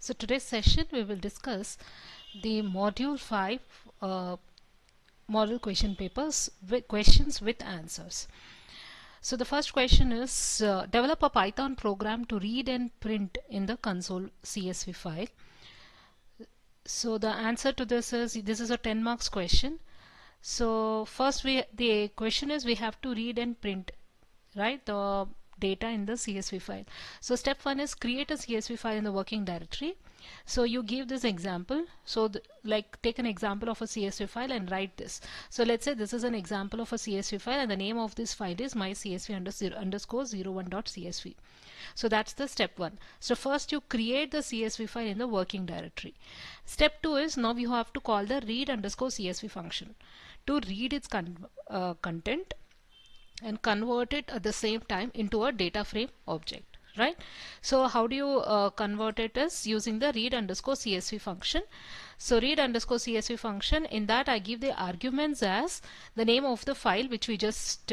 So today's session we will discuss the module 5 model question papers with questions with answers. So the first question is develop a Python program to read and print in the console CSV file. So the answer to this is a 10 marks question. So first the question is we have to read and print, right, the data in the CSV file. So step 1 is create a CSV file in the working directory. So you give this example. So like take an example of a CSV file and write this. So let's say this is an example of a CSV file and the name of this file is my CSV underscore 01.csv. So that's the step 1. So first you create the CSV file in the working directory. Step 2 is now you have to call the read underscore CSV function to read its content and convert it at the same time into a data frame object, right? So how do you convert it is using the read underscore CSV function. So read underscore CSV function, in that I give the arguments as the name of the file which we just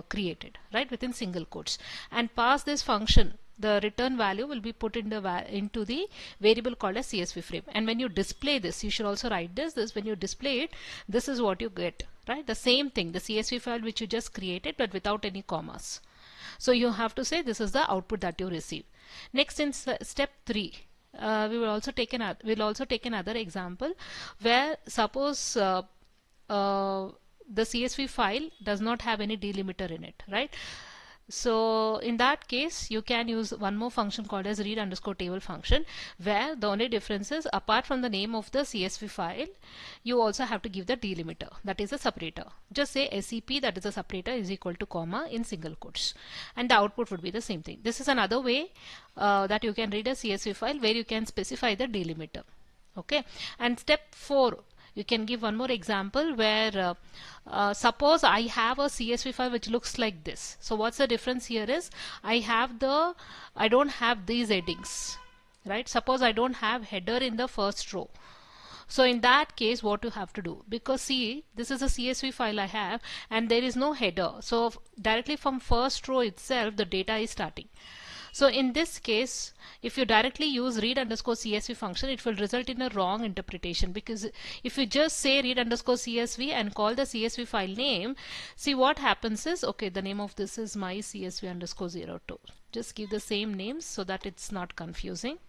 created, right, within single quotes, and pass this function. The return value will be put into the variable called as CSV frame. And when you display this, you should also write this when you display it, this is what you get, right? The same thing, the CSV file which you just created but without any commas. So you have to say this is the output that you receive. Next, in step 3, we will also take another example where suppose the CSV file does not have any delimiter in it, right? So in that case you can use one more function called as read underscore table function, where the only difference is apart from the name of the CSV file you also have to give the delimiter, that is a separator. Just say SEP, that is a separator, is equal to comma in single quotes, and the output would be the same thing. This is another way that you can read a CSV file where you can specify the delimiter. Okay, and step 4, you can give one more example where suppose I have a CSV file which looks like this. So what's the difference here is I don't have these headings, right? Suppose I don't have header in the first row. So in that case what you have to do, because see, this is a CSV file I have and there is no header, so directly from first row itself the data is starting. So in this case, if you directly use read underscore CSV function, it will result in a wrong interpretation, because if you just say read underscore CSV and call the CSV file name, see what happens is, okay, the name of this is my CSV underscore 02. Just give the same names so that it's not confusing.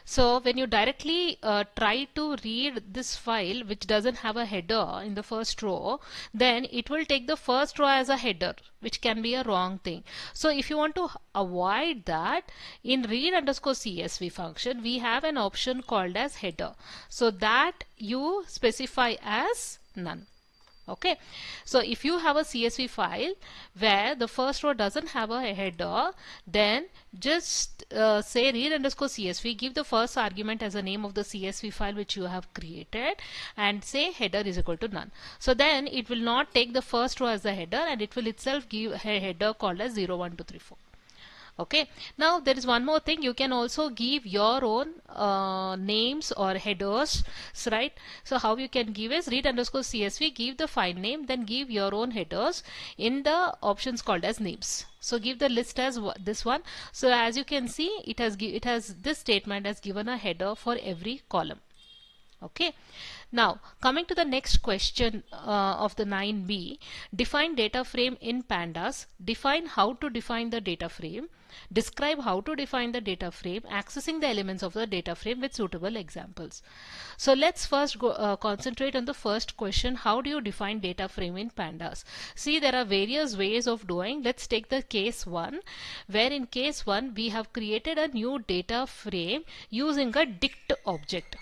So when you directly try to read this file which doesn't have a header in the first row, then it will take the first row as a header, which can be a wrong thing. So if you want to avoid that, in read underscore CSV function we have an option called as header, so that you specify as none. Okay, so if you have a CSV file where the first row doesn't have a header, then just say read underscore CSV, give the first argument as the name of the CSV file which you have created, and say header is equal to none. So then it will not take the first row as the header and it will itself give a header called as 01234. Okay, now there is one more thing, you can also give your own names or headers, right? So how you can give is read underscore CSV, give the file name, then give your own headers in the options called as names. So give the list as this one. So as you can see, it has this statement has given a header for every column. Okay, now coming to the next question of the 9B, define data frame in Pandas, define how to define the data frame, describe how to define the data frame, accessing the elements of the data frame with suitable examples. So let's first concentrate on the first question, how do you define data frame in Pandas? See, there are various ways of doing. Let's take the case 1, where in case 1 we have created a new data frame using a dict object.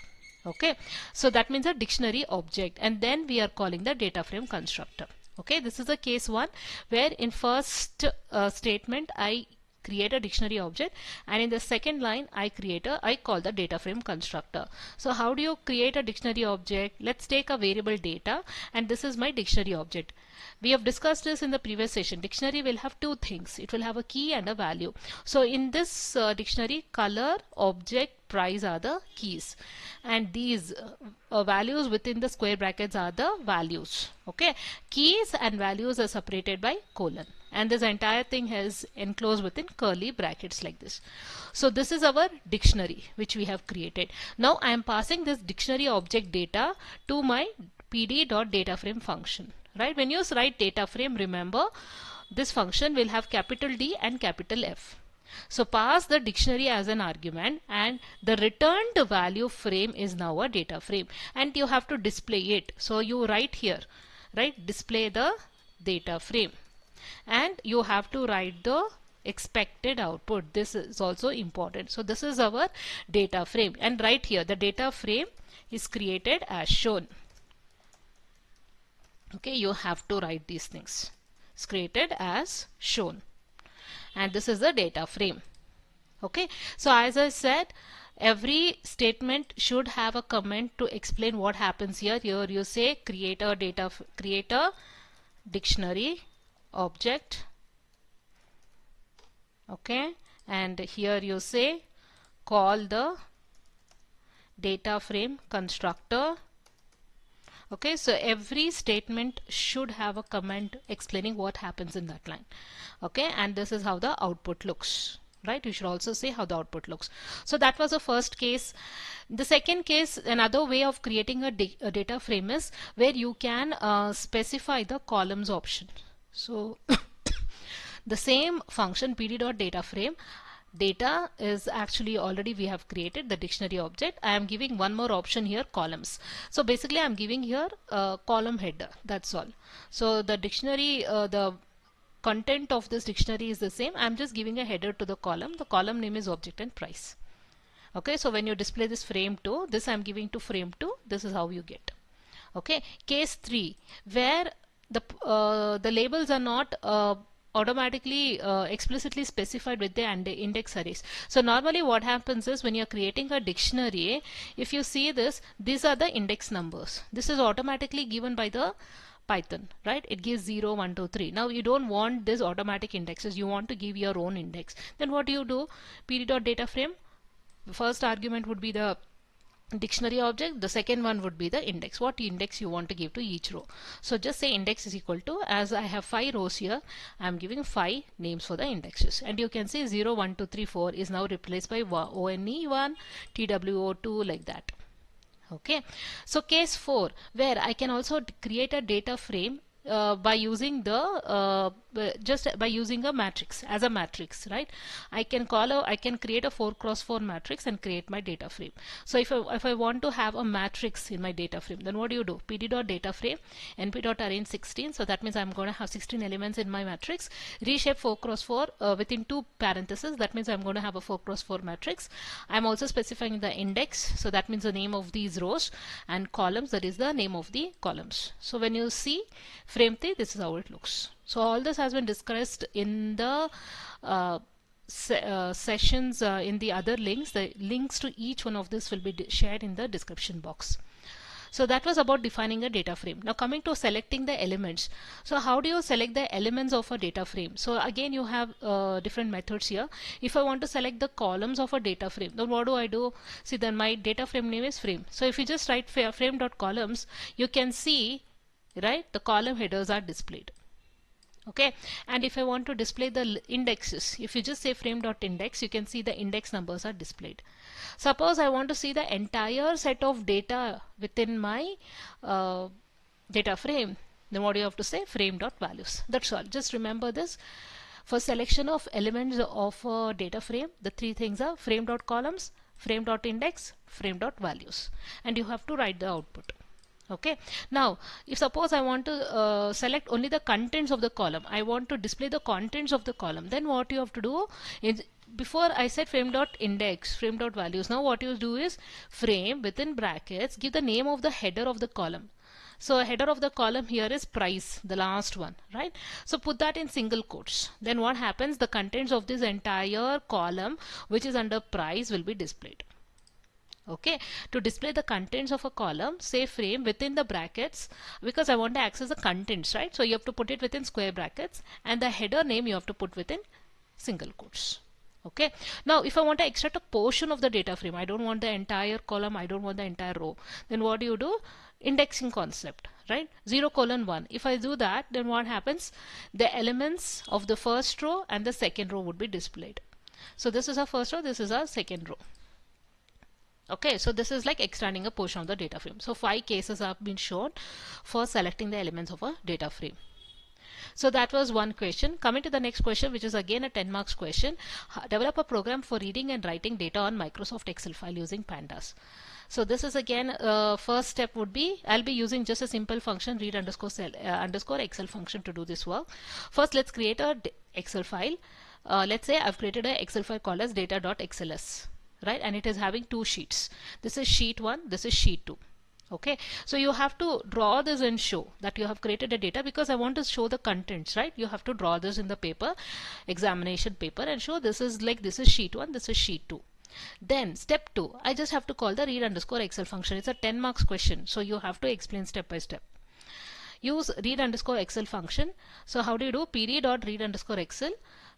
Okay, so that means a dictionary object, and then we are calling the data frame constructor. Okay, this is the case 1 where in first statement I create a dictionary object, and in the second line I call the data frame constructor. So how do you create a dictionary object? Let's take a variable data, and this is my dictionary object. We have discussed this in the previous session. Dictionary will have two things. It will have a key and a value. So in this dictionary, color, object, price are the keys, and these values within the square brackets are the values. Okay, keys and values are separated by colon. and this entire thing is enclosed within curly brackets like this. So this is our dictionary which we have created. Now I am passing this dictionary object data to my pd.dataframe function. Right? When you write data frame, remember this function will have capital D and capital F. So pass the dictionary as an argument, and the returned value frame is now a data frame, and you have to display it. So you write here, right, display the data frame, and you have to write the expected output. This is also important. So this is our data frame, and right here the data frame is created as shown. Okay, you have to write these things. It's created as shown, and this is the data frame. Okay, so as I said, every statement should have a comment to explain what happens here. Here you say create a dictionary object. Okay, and here you say call the data frame constructor. Okay, so every statement should have a comment explaining what happens in that line. Okay, and this is how the output looks. Right, you should also say how the output looks. So that was the first case. The second case, another way of creating a data frame is where you can specify the columns option. So the same function pd.dataframe, data is actually already we have created the dictionary object. I am giving one more option here, columns. So basically I am giving here a column header, that's all. So the dictionary, the content of this dictionary is the same. I am just giving a header to the column. The column name is object and price. Okay, so when you display this frame 2, this I am giving to frame 2, this is how you get. Okay, case 3, where the labels are not automatically explicitly specified with the index arrays. So normally what happens is when you are creating a dictionary, if you see this, these are the index numbers. This is automatically given by the Python, right? It gives 0, 1, 2, 3. Now you don't want this automatic indexes, you want to give your own index. Then what do you do? pd.dataframe, the first argument would be the dictionary object, the second one would be the index, what index you want to give to each row. So just say index is equal to, as I have 5 rows here, I am giving 5 names for the indexes, and you can see 0, 1, 2, 3, 4 is now replaced by ONE1, TWO2, like that. Okay, so case 4, where I can also create a data frame by using the just by using a matrix, as a matrix, right? I can create a 4x4 matrix and create my data frame. So if I want to have a matrix in my data frame, then what do you do? pd.dataframe np.arrange 16. So that means I'm going to have 16 elements in my matrix. Reshape 4x4 within 2 parentheses. That means I'm going to have a 4x4 matrix. I'm also specifying the index. So that means the name of these rows, and columns, that is the name of the columns. So when you see frame 3, this is how it looks. So all this has been discussed in the sessions in the other links. The links to each one of this will be shared in the description box. So that was about defining a data frame. Now coming to selecting the elements. So how do you select the elements of a data frame? So again you have different methods here. If I want to select the columns of a data frame, then what do? See, then my data frame name is frame. So if you just write frame.columns, you can see, right, the column headers are displayed. Okay, and if I want to display the indexes, if you just say frame.index, you can see the index numbers are displayed. Suppose I want to see the entire set of data within my data frame, then what do you have to say? Frame.values. That's all. Just remember this. For selection of elements of a data frame, the 3 things are frame.columns, frame.index, frame.values, and you have to write the output. Okay, now if suppose I want to select only the contents of the column, I want to display the contents of the column, then what you have to do is, before I said frame.index, frame.values, now what you do is frame within brackets, give the name of the header of the column. So header of the column here is price, the last one, right? So put that in single quotes. Then what happens? The contents of this entire column which is under price will be displayed. Okay, to display the contents of a column, say frame within the brackets, because I want to access the contents, right? So you have to put it within square brackets, and the header name you have to put within single quotes. Okay, now if I want to extract a portion of the data frame, I don't want the entire column, I don't want the entire row, then what do? indexing concept, right? 0:1. If I do that, then what happens? The elements of the first row and the second row would be displayed. So this is our first row, this is our second row. Okay, so this is like extending a portion of the data frame. So 5 cases have been shown for selecting the elements of a data frame. So that was one question. Coming to the next question, which is again a 10 marks question. Develop a program for reading and writing data on Microsoft Excel file using Pandas. So this is again, first step would be, I'll be using just a simple function, read underscore Excel function to do this work. First, let's create a Excel file. Let's say I've created an Excel file called as data.xls, right? And it is having 2 sheets. This is sheet 1, this is sheet 2. Okay, so you have to draw this and show that you have created a data, because I want to show the contents, right? You have to draw this in the paper, examination paper, and show this is like, this is sheet 1, this is sheet 2. Then step 2, I just have to call the read underscore Excel function. It's a 10 marks question, so you have to explain step by step. Use read underscore Excel function. So how do you do? pd.read underscore Excel,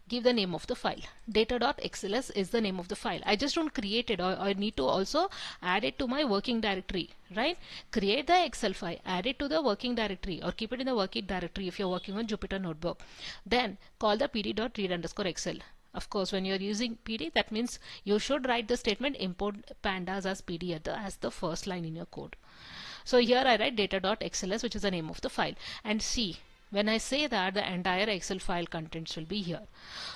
give the name of the file. Data.xls is the name of the file. I just don't create it, or I need to also add it to my working directory, right? Create the Excel file, add it to the working directory, or keep it in the working directory if you're working on Jupyter Notebook. Then call the pd.read underscore Excel. Of course, when you're using PD, that means you should write the statement import pandas as PD as the first line in your code. So here I write data.xls, which is the name of the file, and see, when I say that, the entire Excel file contents will be here.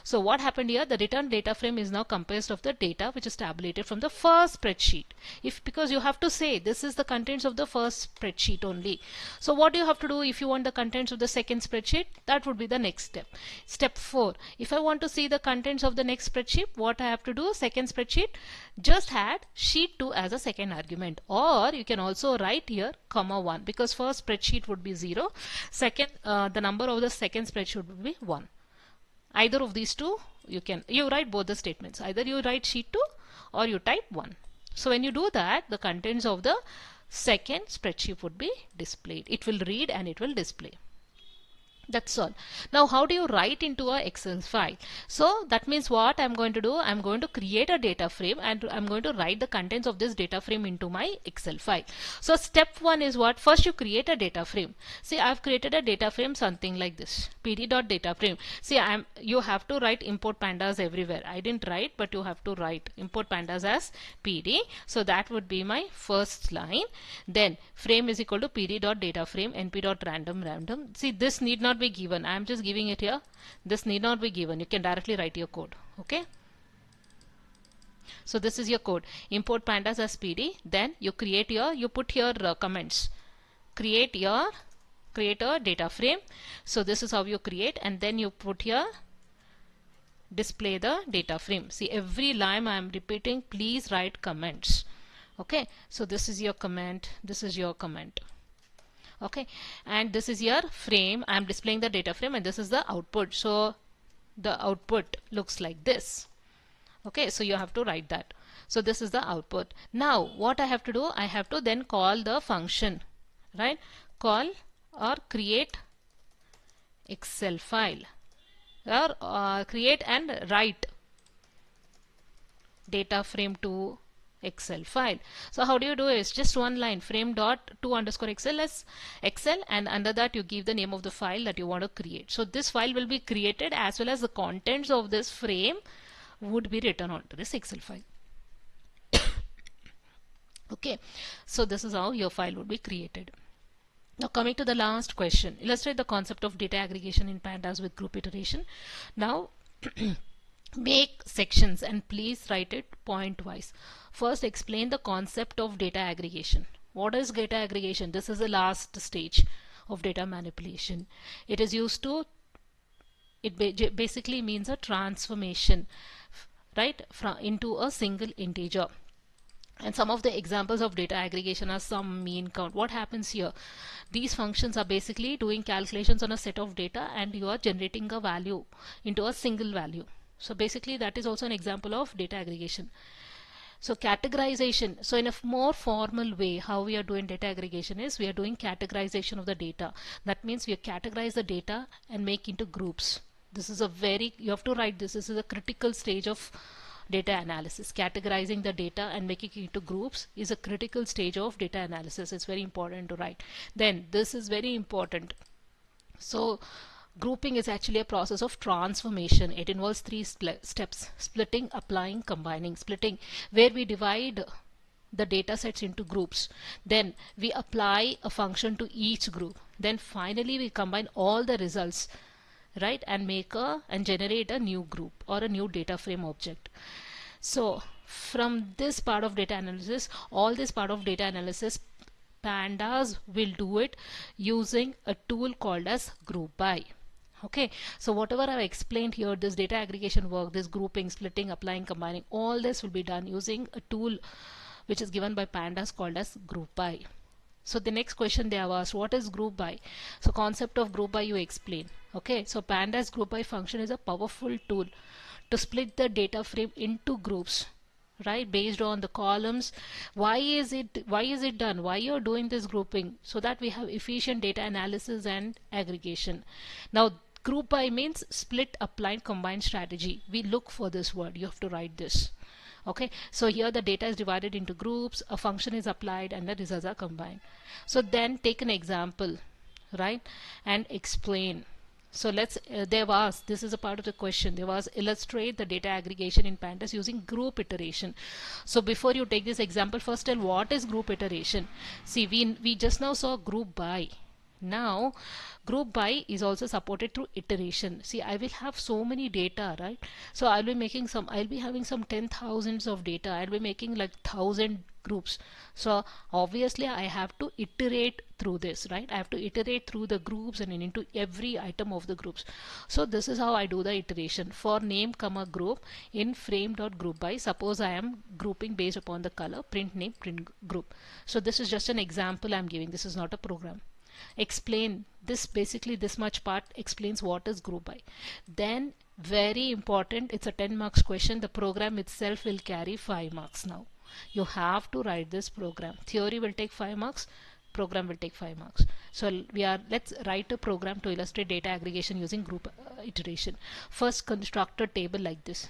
So what happened here? The return data frame is now composed of the data which is tabulated from the first spreadsheet. Because you have to say this is the contents of the first spreadsheet only. So what do you have to do if you want the contents of the second spreadsheet? That would be the next step. Step 4. If I want to see the contents of the next spreadsheet, what I have to do? Second spreadsheet, just add sheet 2 as a second argument. Or you can also write here comma 1, because first spreadsheet would be 0. Second, the number of the second spreadsheet would be 1. Either of these two, you write both the statements. Either you write sheet 2 or you type 1. So when you do that, the contents of the second spreadsheet would be displayed. It will read and it will display. That's all. Now how do you write into a Excel file? So that means what I'm going to do, I'm going to create a data frame and I'm going to write the contents of this data frame into my Excel file. So step 1 is what? First you create a data frame. See, I've created a data frame something like this, pd.dataframe. See, you have to write import pandas everywhere. I didn't write, but you have to write import pandas as pd. So that would be my first line. Then frame is equal to pd.dataframe np.random. See, this need not be given. I am just giving it here. This need not be given. You can directly write your code. Okay. So this is your code. Import pandas as pd. Then you create you put your comments. Create a data frame. So this is how you create, and then you put here display the data frame. See, every line I am repeating, please write comments. Okay. So this is your comment. This is your comment. Okay, and this is your frame. I am displaying the data frame, and this is the output. So the output looks like this. Okay, so you have to write that. So this is the output. Now what I have to do, I have to then call the function, right? Call or create Excel file, or create and write data frame to Excel file. So how do you do it? It's just one line, frame dot to underscore Excel as Excel, and under that you give the name of the file that you want to create. So this file will be created, as well as the contents of this frame would be written onto this Excel file. Okay, so this is how your file would be created. Now coming to the last question, illustrate the concept of data aggregation in Pandas with group iteration. Now make sections and please write it point-wise. First, explain the concept of data aggregation. What is data aggregation? This is the last stage of data manipulation. It is used to, it basically means a transformation, right, into a single integer. And some of the examples of data aggregation are sum, mean, count. What happens here? These functions are basically doing calculations on a set of data, and you are generating a value into a single value. So basically that is also an example of data aggregation. So categorization. So in a more formal way, how we are doing data aggregation is we are doing categorization of the data. That means we categorize the data and make into groups. This is a you have to write this. This is a critical stage of data analysis. Categorizing the data and making it into groups is a critical stage of data analysis. It's very important to write. Then this is very important. So grouping is actually a process of transformation. It involves three steps: splitting, applying, combining. Splitting, where we divide the data sets into groups, then we apply a function to each group, then finally we combine all the results, right, and generate a new group or a new data frame object. So from this part of data analysis, Pandas will do it using a tool called as Groupby. Okay, so whatever I've explained here, this data aggregation work, this grouping, splitting, applying, combining, all this will be done using a tool which is given by Pandas called as Groupby. So the next question they have asked, what is Groupby? So concept of Groupby you explain. Okay, so Pandas Groupby function is a powerful tool to split the data frame into groups, right, based on the columns. Why is it done? Why you're doing this grouping? So that we have efficient data analysis and aggregation. Now Groupby means split, apply, combine strategy. We look for this word. You have to write this. Okay, so here the data is divided into groups, a function is applied, and the results are combined. So then take an example, right, and explain. So they've asked, this is a part of the question, they've asked, illustrate the data aggregation in Pandas using group iteration. So before you take this example, first tell what is group iteration. See, we just now saw group by. Now group by is also supported through iteration. See, I will have so many data, right? So I'll be having some 10,000s of data. I'll be making like 1,000 groups. So obviously I have to iterate through this, right? I have to iterate through the groups and into every item of the groups. So this is how I do the iteration. For name comma group in frame.groupby, suppose I am grouping based upon the color, print name, print group. So this is just an example I'm giving. This is not a program. Explain this, basically this much part explains what is Groupby. Then very important, it's a 10 marks question. The program itself will carry 5 marks. Now you have to write this program. Theory will take 5 marks, program will take 5 marks. So let's write a program to illustrate data aggregation using group iteration. First, construct a table like this.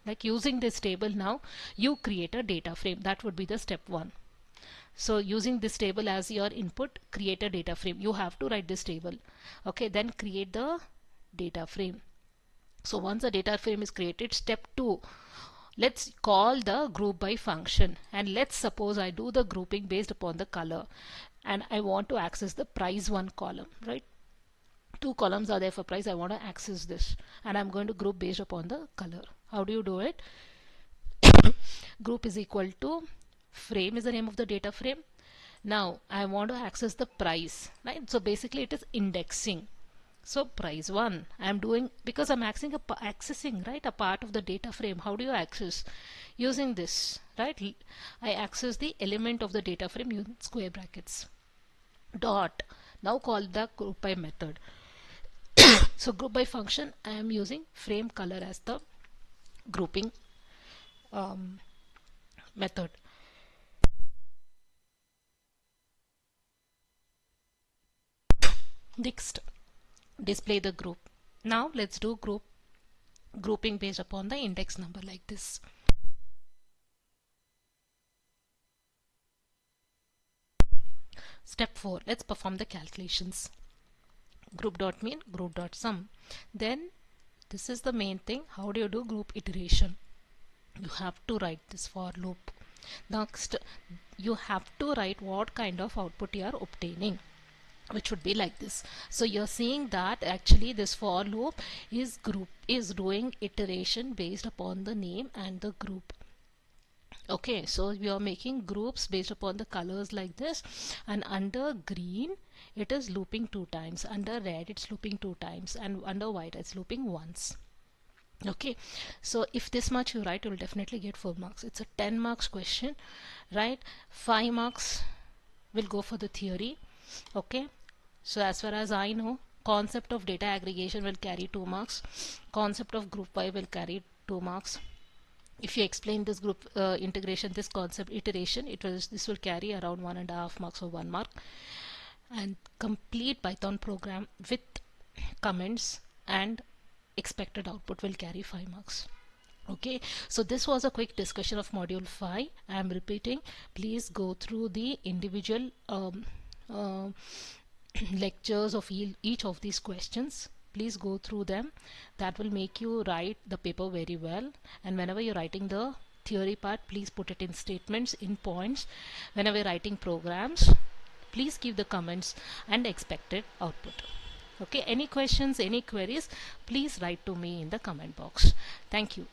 Like using this table, now you create a data frame. That would be the step 1. So using this table as your input, create a data frame. You have to write this table. Okay, then create the data frame. So once the data frame is created, step 2, let's call the Groupby function, and let's suppose I do the grouping based upon the color, and I want to access the price 1 column, right? 2 columns are there for price. I want to access this, and I'm going to group based upon the color. How do you do it? Group is equal to frame is the name of the data frame. Now I want to access the price, right? So basically it is indexing. So price 1 I am doing, because I'm accessing right, a part of the data frame. How do you access? Using this, right? I access the element of the data frame using square brackets. Dot. Now call the Groupby method. So Groupby function, I am using frame color as the grouping method. Next, display the group. Now let's do grouping based upon the index number like this. Step 4, let's perform the calculations. Group dot mean, group dot sum. Then this is the main thing. How do you do group iteration? You have to write this for loop. Next, you have to write what kind of output you are obtaining, which would be like this. So you're seeing that actually this for loop is doing iteration based upon the name and the group. Okay, so we are making groups based upon the colors like this, and under green it is looping 2 times, under red it's looping 2 times, and under white it's looping once. Okay, so if this much you write, you will definitely get 4 marks. It's a 10 marks question, right? 5 marks will go for the theory. Okay, so as far as I know, concept of data aggregation will carry 2 marks, concept of Groupby will carry 2 marks. If you explain this group integration, this concept iteration, this will carry around 1.5 marks or 1 mark. And complete Python program with comments and expected output will carry 5 marks. Okay, so this was a quick discussion of module 5. I am repeating, please go through the individual uh, lectures of each of these questions. Please go through them. That will make you write the paper very well. And whenever you're writing the theory part, please put it in statements, in points. Whenever you're writing programs, please give the comments and expected output. Okay, any questions, any queries, please write to me in the comment box. Thank you.